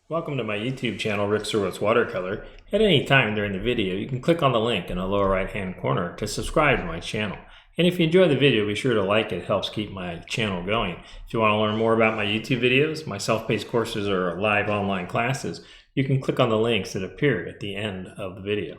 Welcome to my YouTube channel, Rick Surowicz Watercolor. At any time during the video, you can click on the link in the lower right hand corner to subscribe to my channel. And if you enjoy the video, be sure to like it. It helps keep my channel going. If you want to learn more about my YouTube videos, my self-paced courses, or live online classes, you can click on the links that appear at the end of the video.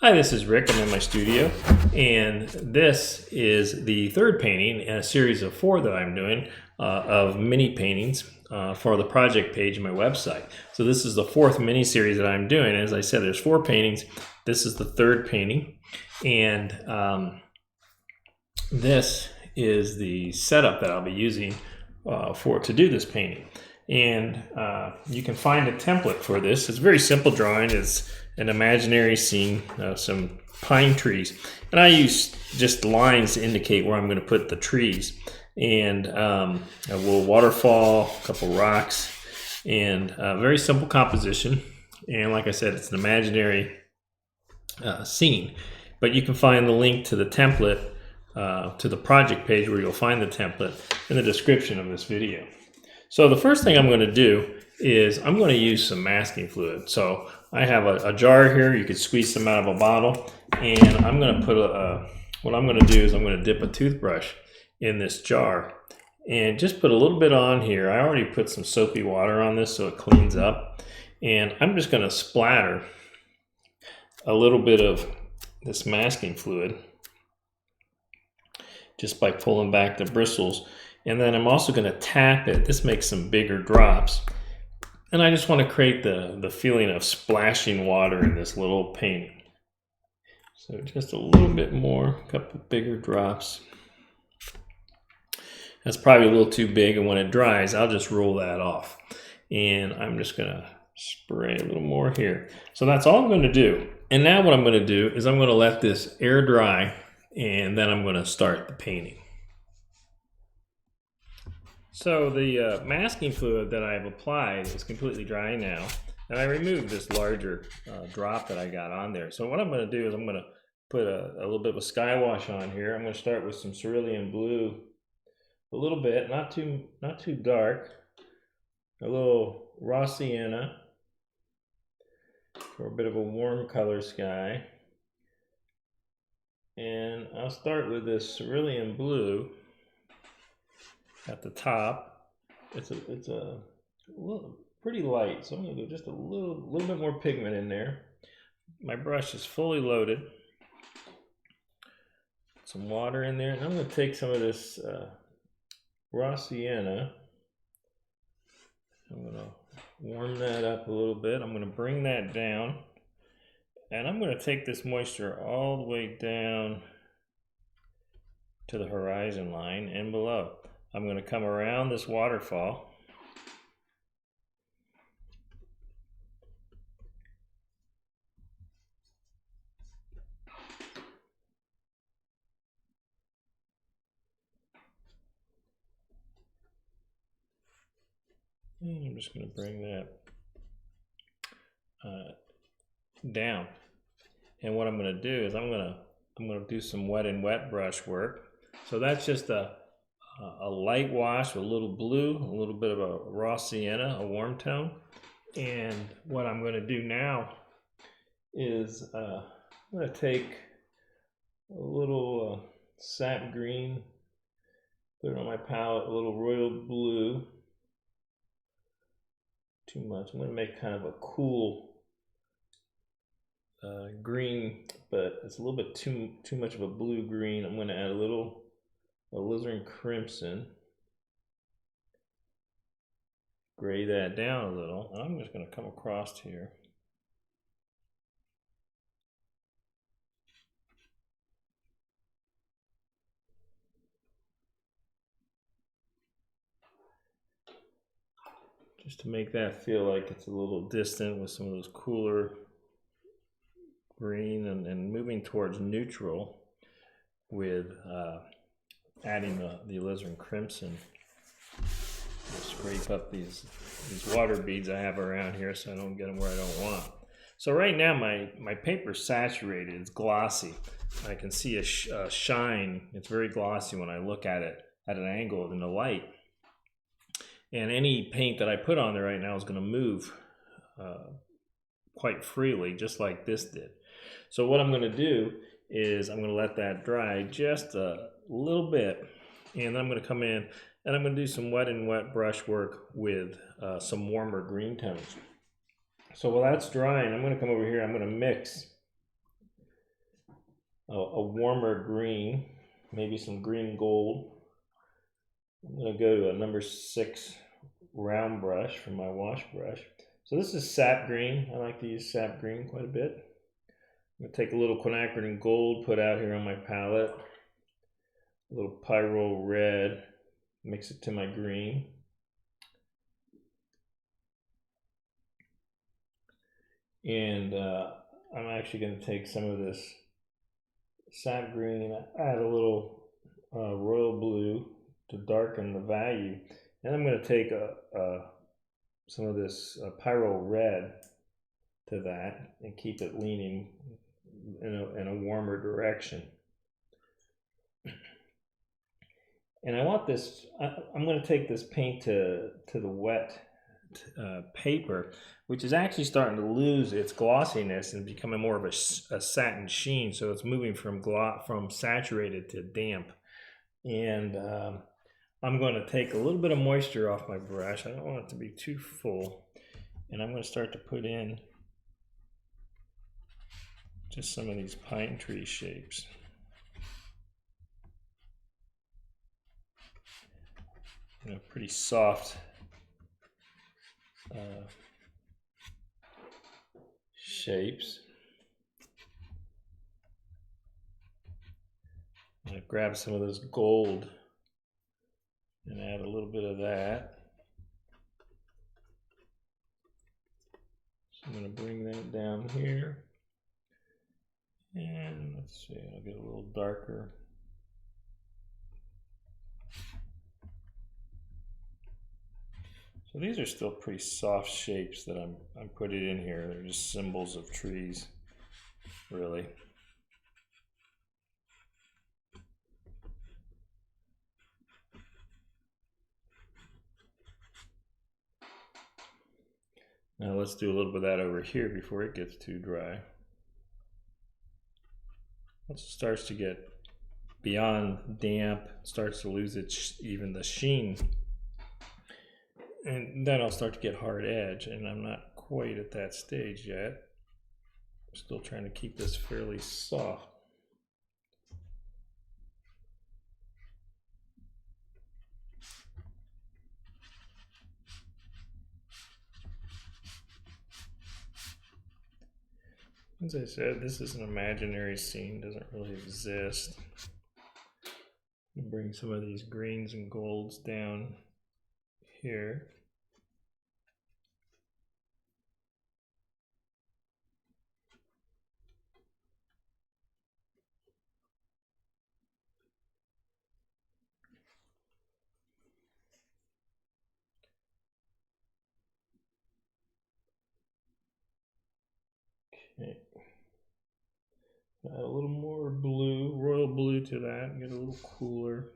Hi, this is Rick. I'm in my studio, and this is the third painting in a series of 4 that I'm doing of mini paintings for the project page of my website. So this is the 4th mini series that I'm doing. As I said, there's 4 paintings. This is the 3rd painting, and this is the setup that I'll be using to do this painting. And you can find a template for this. It's a very simple drawing. It's an imaginary scene of some pine trees, and I use just lines to indicate where I'm going to put the trees, and a little waterfall, a couple rocks, and a very simple composition. And like I said, it's an imaginary scene, but you can find the link to the template to the project page where you'll find the template in the description of this video. So the first thing I'm going to do is I'm going to use some masking fluid. So I have a jar here. You could squeeze some out of a bottle, and I'm going to put what I'm going to do is I'm going to dip a toothbrush in this jar and just put a little bit on here. I already put some soapy water on this so it cleans up, and I'm just going to splatter a little bit of this masking fluid just by pulling back the bristles. And then I'm also going to tap it. This makes some bigger drops. And I just want to create the feeling of splashing water in this little painting. So just a little bit more, a couple bigger drops. That's probably a little too big, and when it dries, I'll just roll that off. And I'm just going to spray a little more here. So that's all I'm going to do. And now what I'm going to do is I'm going to let this air dry, and then I'm going to start the painting. So the masking fluid that I've applied is completely dry now, and I removed this larger drop that I got on there. So what I'm going to do is I'm going to put a little bit of a sky wash on here. I'm going to start with some cerulean blue, a little bit, not too dark, a little raw sienna for a bit of a warm color sky, and I'll start with this cerulean blue at the top. It's a little pretty light, so I'm going to do just a little bit more pigment in there. My brush is fully loaded. Some water in there, and I'm going to take some of this raw sienna. I'm going to warm that up a little bit. I'm going to bring that down, and I'm going to take this moisture all the way down to the horizon line and below. I'm going to come around this waterfall. And I'm just going to bring that down. And what I'm going to do is I'm going to do some wet and wet brush work. So that's just a light wash with a little blue, a little bit of a raw sienna, a warm tone. And what I'm going to do now is I'm going to take a little sap green, put it on my palette, a little royal blue. Too much. I'm going to make kind of a cool green, but it's a little bit too much of a blue green. I'm going to add a little alizarin crimson, gray that down a little, and I'm just going to come across here. Just to make that feel like it's a little distant with some of those cooler green, and moving towards neutral with adding the alizarin crimson. I'll scrape up these water beads I have around here so I don't get them where I don't want. So right now my paper's saturated, it's glossy. I can see a shine. It's very glossy when I look at it at an angle in the light. And any paint that I put on there right now is going to move quite freely, just like this did. So what I'm going to do is I'm going to let that dry just a little bit, and then I'm going to come in and I'm going to do some wet and wet brush work with some warmer green tones. So while that's drying, I'm going to come over here, I'm going to mix a warmer green, maybe some green gold. I'm going to go to a number 6 round brush from my wash brush. So this is sap green. I like to use sap green quite a bit. I'm going to take a little quinacridone gold, put out here on my palette, a little pyrrole red, mix it to my green. And I'm actually going to take some of this sap green, add a little royal blue to darken the value, and I'm going to take some of this pyrrole red to that and keep it leaning in a warmer direction. And I want this, I'm going to take this paint to the wet paper, which is actually starting to lose its glossiness and becoming more of a satin sheen. So it's moving from saturated to damp. And I'm going to take a little bit of moisture off my brush. I don't want it to be too full. And I'm going to start to put in just some of these pine tree shapes. Pretty soft shapes. I'm going to grab some of this gold and add a little bit of that. So I'm going to bring that down here. And let's see, I'll get a little darker. So these are still pretty soft shapes that I'm putting in here. They're just symbols of trees, really. Now let's do a little bit of that over here before it gets too dry. Once it starts to get beyond damp, it starts to lose even the sheen. And then I'll start to get hard edge, and I'm not quite at that stage yet. I'm still trying to keep this fairly soft. As I said, this is an imaginary scene, doesn't really exist. Bring some of these greens and golds down here. Okay. Add a little more blue, royal blue to that, get a little cooler.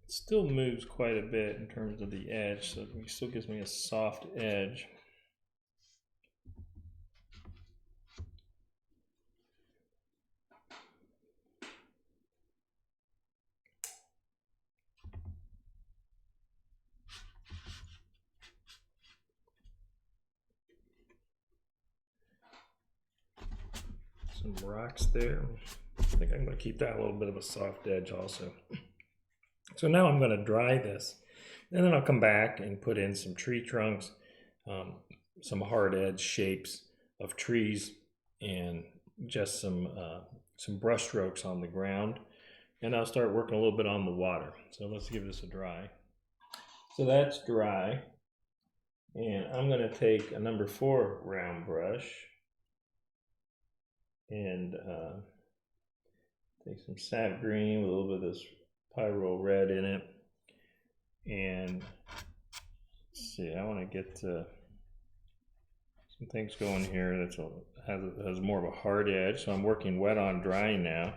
It still moves quite a bit in terms of the edge, so it still gives me a soft edge. Some rocks there. I think I'm going to keep that a little bit of a soft edge also. So now I'm going to dry this, and then I'll come back and put in some tree trunks, some hard edge shapes of trees, and just some brush strokes on the ground. And I'll start working a little bit on the water. So let's give this a dry. So that's dry. And I'm going to take a number 4 round brush and take some sap green with a little bit of this pyrrole red in it. And let's see, I want to get some things going here that has more of a hard edge. So I'm working wet on dry now.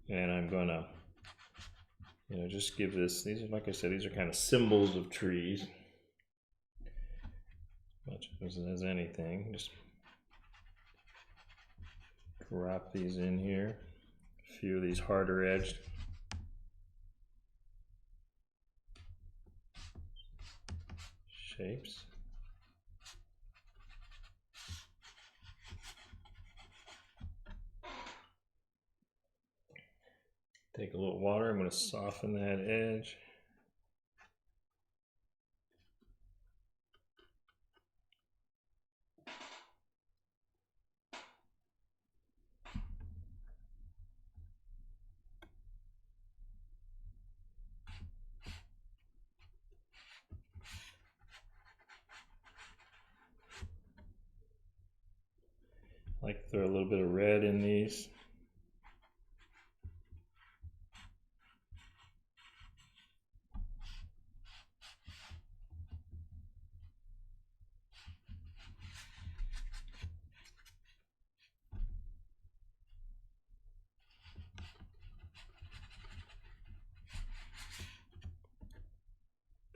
And I'm gonna, just give this, these are, like I said, these are kind of symbols of trees. Much as anything, just drop these in here. A few of these harder edged. Shapes. Take a little water, I'm going to soften that edge. I like to throw a little bit of red in these.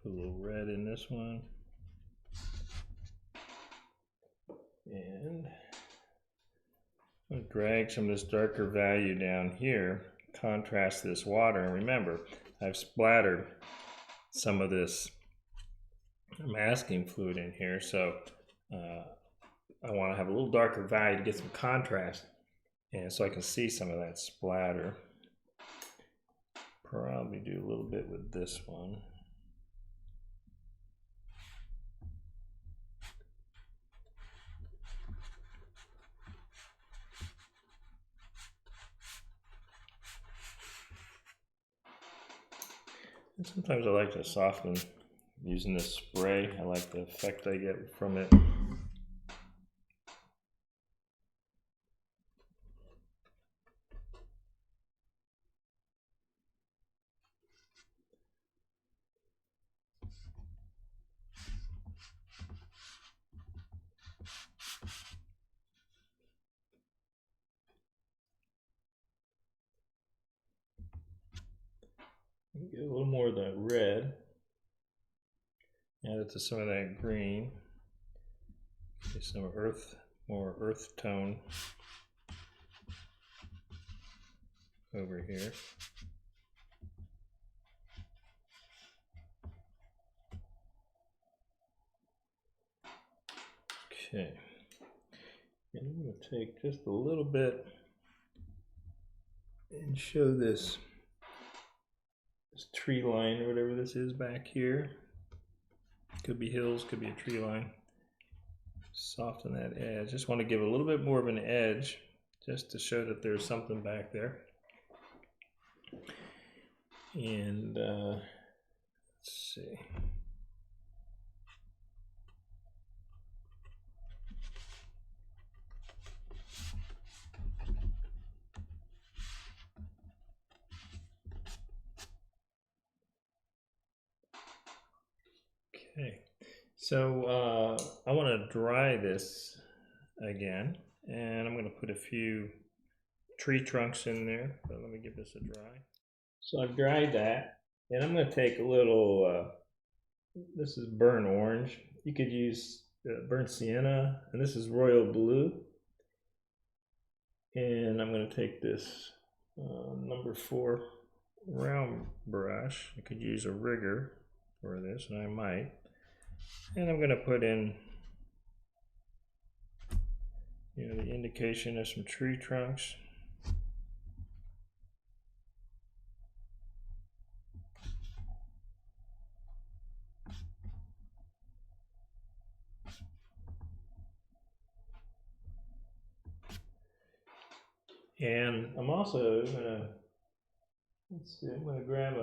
Put a little red in this one. And I'm going to drag some of this darker value down here, contrast this water, and remember, I've splattered some of this masking fluid in here, so I want to have a little darker value to get some contrast, and so I can see some of that splatter. Probably do a little bit with this one. And sometimes I like to soften using this spray. I like the effect I get from it. Get a little more of that red. Add it to some of that green. Get some more earth tone over here. Okay. And I'm going to take just a little bit and show this tree line or whatever this is back here. Could be hills, could be a tree line. Soften that edge. Just want to give a little bit more of an edge just to show that there's something back there. And let's see. Okay, so I want to dry this again, and I'm going to put a few tree trunks in there. So let me give this a dry. So I've dried that, and I'm going to take a little, this is burnt orange. You could use burnt sienna, and this is royal blue. And I'm going to take this number 4 round brush. I could use a rigger for this, and I might. And I'm going to put in, the indication of some tree trunks. And I'm also going to grab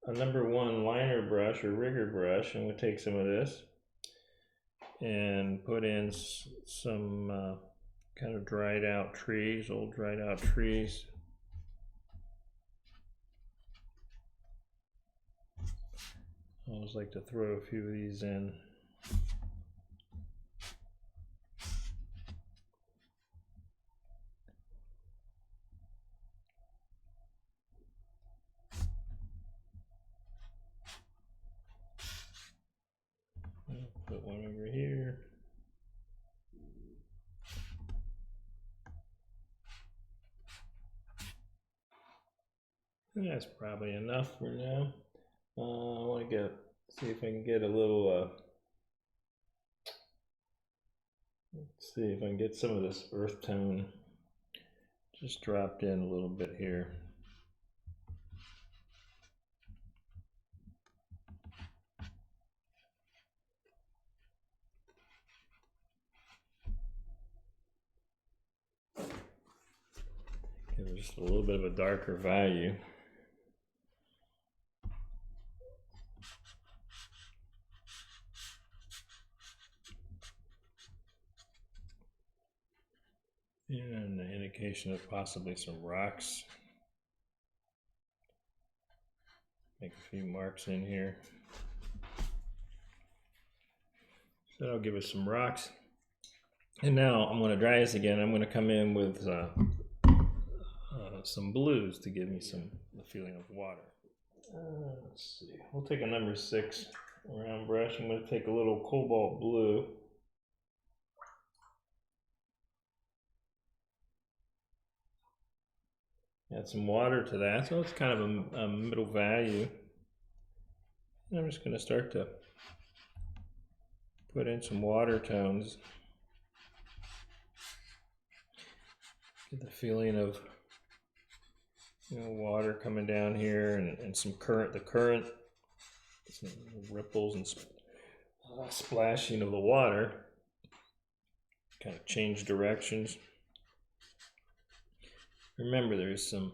a number 1 liner brush or rigger brush, and we'll take some of this and put in some kind of dried out trees, old dried out trees. I always like to throw a few of these in Put one over here. And that's probably enough for now. I want to see if I can get a little, let's see if I can get some of this earth tone just dropped in a little bit here. Give it just a little bit of a darker value. And the indication of possibly some rocks. Make a few marks in here. So that'll give us some rocks. And now I'm going to dry this again. I'm going to come in with some blues to give me the feeling of water. Let's see. We'll take a number 6 round brush. I'm going to take a little cobalt blue. Add some water to that, so it's kind of a middle value. And I'm just going to start to put in some water tones. Get the feeling of water coming down here and some current, some ripples and splashing of the water. Kind of change directions. Remember, there's some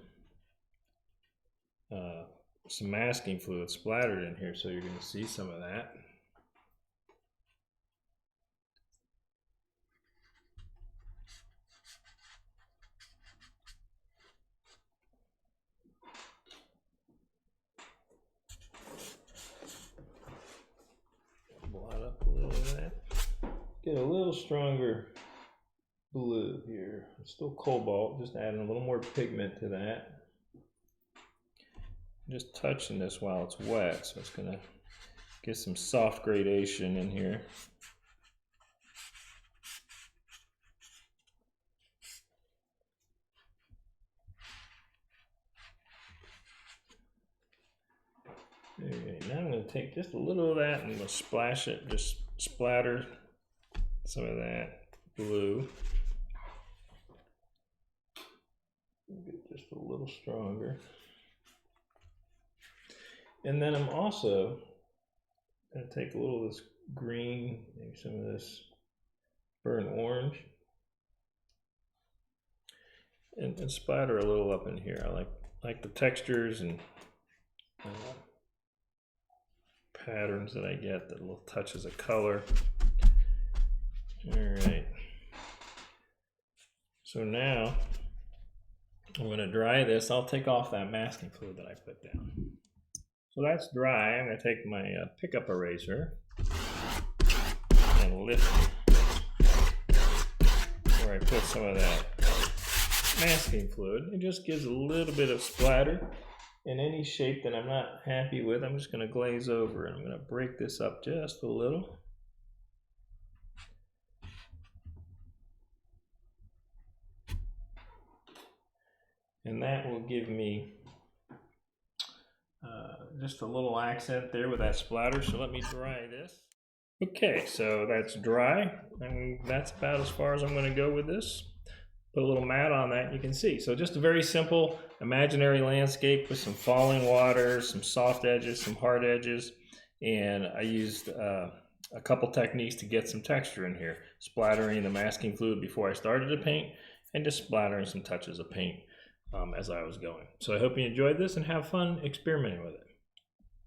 masking fluid splattered in here, so you're going to see some of that. Blot up a little of that. Get a little stronger blue here. It's still cobalt, just adding a little more pigment to that. Just touching this while it's wet, so it's going to get some soft gradation in here. Okay, now I'm going to take just a little of that and I'm going to splash it, just splatter some of that blue. Get just a little stronger. And then I'm also going to take a little of this green, maybe some of this burnt orange, and splatter a little up in here. I like the textures and patterns that I get, the little touches of color. All right. So now I'm going to dry this. I'll take off that masking fluid that I put down. So that's dry. I'm going to take my pickup eraser and lift where I put some of that masking fluid. It just gives a little bit of splatter. In any shape that I'm not happy with, I'm just going to glaze over and I'm going to break this up just a little. And that will give me just a little accent there with that splatter. So let me dry this. Okay, so that's dry, and that's about as far as I'm going to go with this. Put a little mat on that, you can see. So just a very simple imaginary landscape with some falling water, some soft edges, some hard edges, and I used a couple techniques to get some texture in here. Splattering the masking fluid before I started to paint, and just splattering some touches of paint as I was going. So I hope you enjoyed this and have fun experimenting with it.